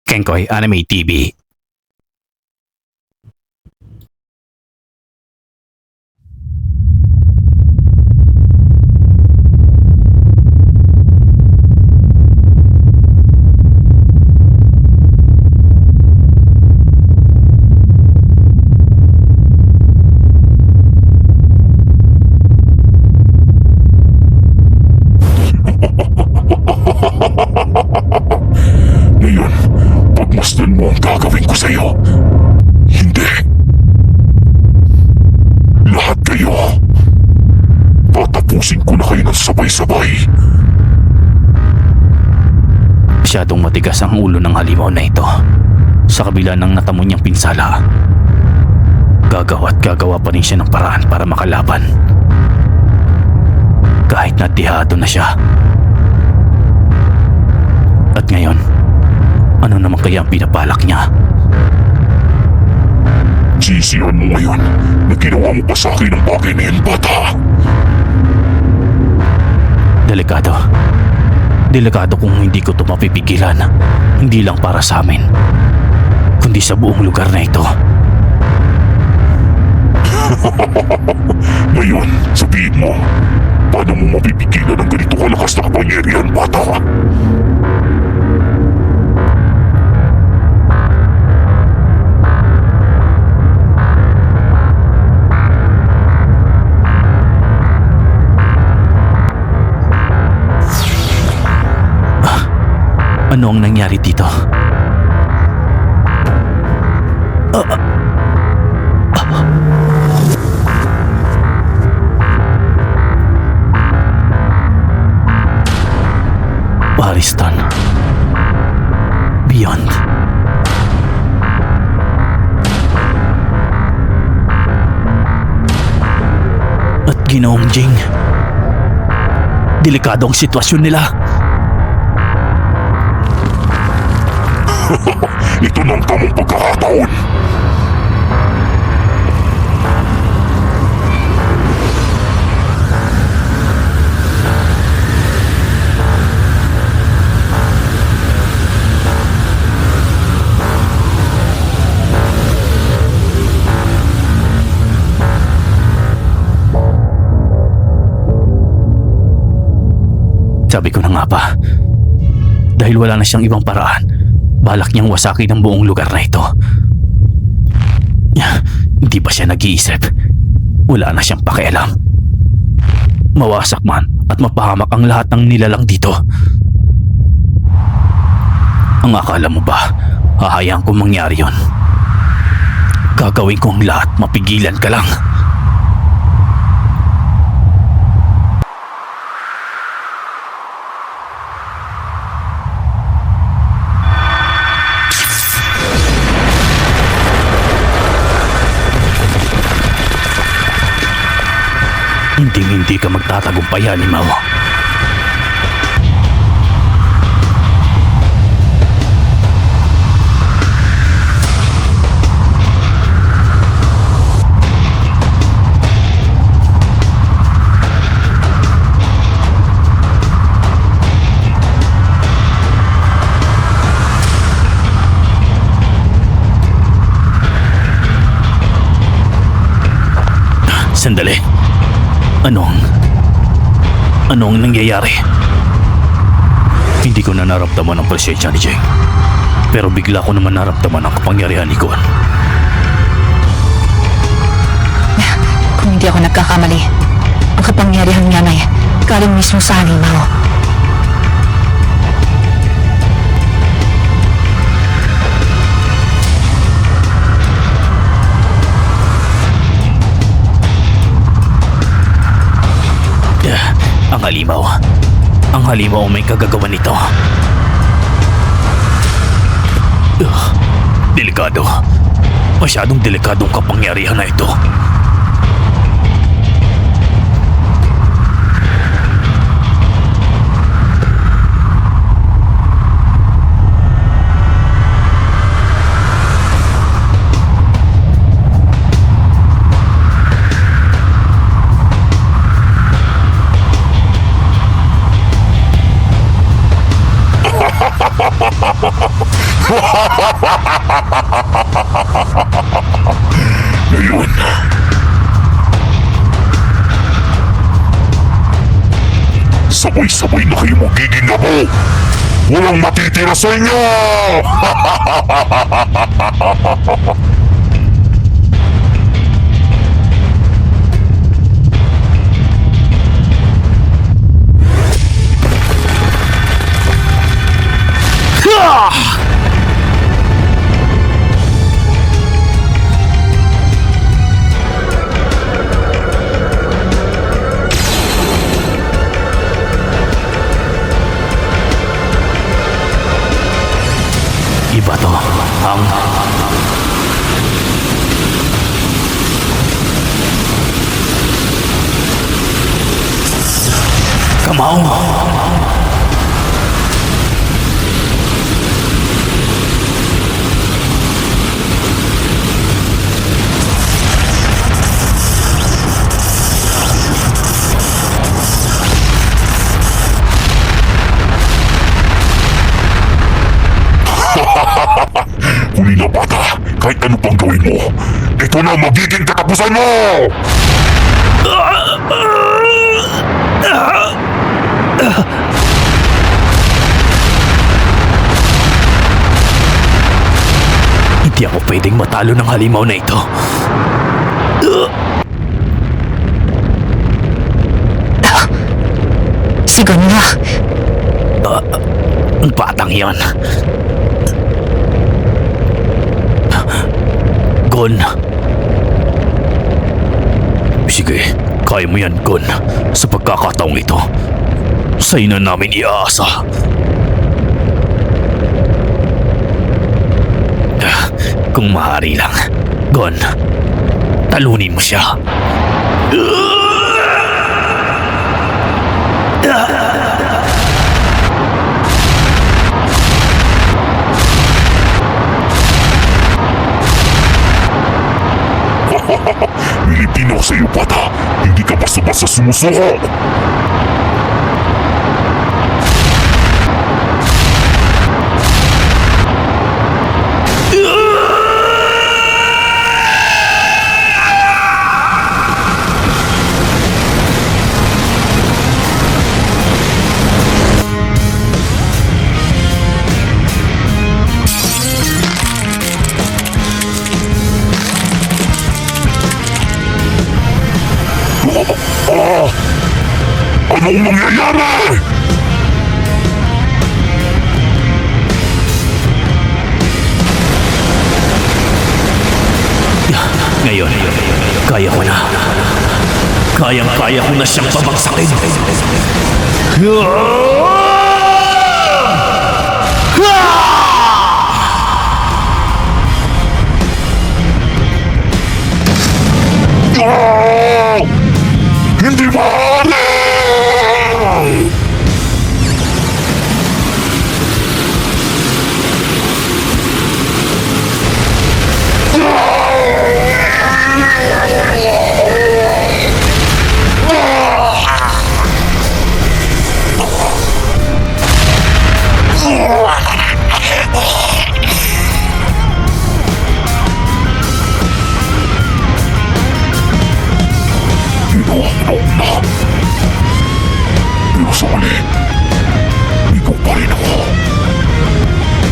Kenkoy Anime TV. Ngayon, pagmasdan mo ang gagawin ko sa'yo. Hindi. Lahat kayo. Tatapusin ko na kayo ng sabay-sabay. Masyadong matigas ang ulo ng halimaw na ito. Sa kabila ng natamo niyang pinsala, gagawa at gagawa pa rin siya ng paraan para makalaban. Kahit natihado na siya. At ngayon, ano naman kaya ang pinabalak niya? Sisihan mo ngayon na ginawa mo pa sa akin ang bagay na yan, bata. Delikado. Delikado kung hindi ko ito mapipigilan. Hindi lang para sa amin, kundi sa buong lugar na ito. Ngayon, sabihin mo, paano mo mapipigilan ang ganito kalakas na kapangyarihan, bata? Ano ang nangyari dito? Paristan. Beyond. At Ginoong Jing. Delikado ang sitwasyon nila. Ito na ang tamang pagkakataon. Sabi ko na nga ba, dahil wala na siyang ibang paraan, balak niyang wasakin ang buong lugar na ito. Hindi ba siya nag-iisip? Wala na siyang pakialam. Mawasak man at mapahamak ang lahat ng nilalang dito. Ang akala mo ba, hahayaan kong mangyari yon? Gagawin ko ang lahat, mapigilan ka lang. Hindi ka magtatagumpay, halimaw. Sandali. Anong nangyayari? Hindi ko na naramdaman ang presensya ni Jing. Pero bigla ko naman naramdaman ang kapangyarihan ni Gon. Kung hindi ako nagkakamali, ang kapangyarihan niya ay galing mismo sa halimaw. Ang halimaw may kagagawan nito. Delikado. Masyadong delikadong kapangyarihan na ito. Ngayon, sabay-sabay na kayo magigingabo! Walang matitira sa inyo! Iba to. Ang... Kamao! Huli na bata, kahit ano pang gawin mo, ito na magiging katapusan mo! Hindi ako pwedeng matalo ng halimaw na ito. Sigon nga. Ang batang yan. Gon. Sige, kaya mo yan, Gon. Sa pagkakataong ito, sa'yo na namin iaasa. Kung maaari lang, Gon, talunin mo siya. Nilipin ako sa iyo, bata. Hindi ka basta-basta sumusuko. Anong nangyayari? Ngayon, kaya ko na. Kayang-kaya ko na siyang pabagsakin. Hindi maaari! Pero sa huli, ikaw pa rin ako.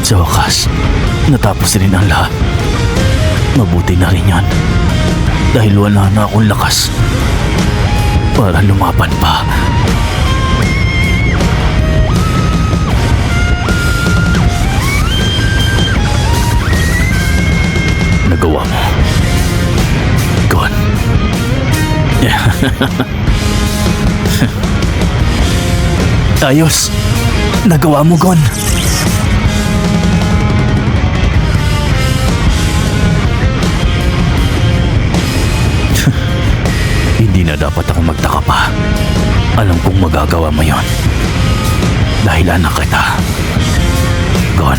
Sa wakas, natapos rin ang lahat. Mabuti na rin yan. Dahil wala na akong lakas para lumaban pa. Nagawa mo. Gon. Ayos. Nagawa mo, Gon. Hindi na dapat ako magtaka pa. Alam kong magagawa mo yon. Dahil anak kita. Gon.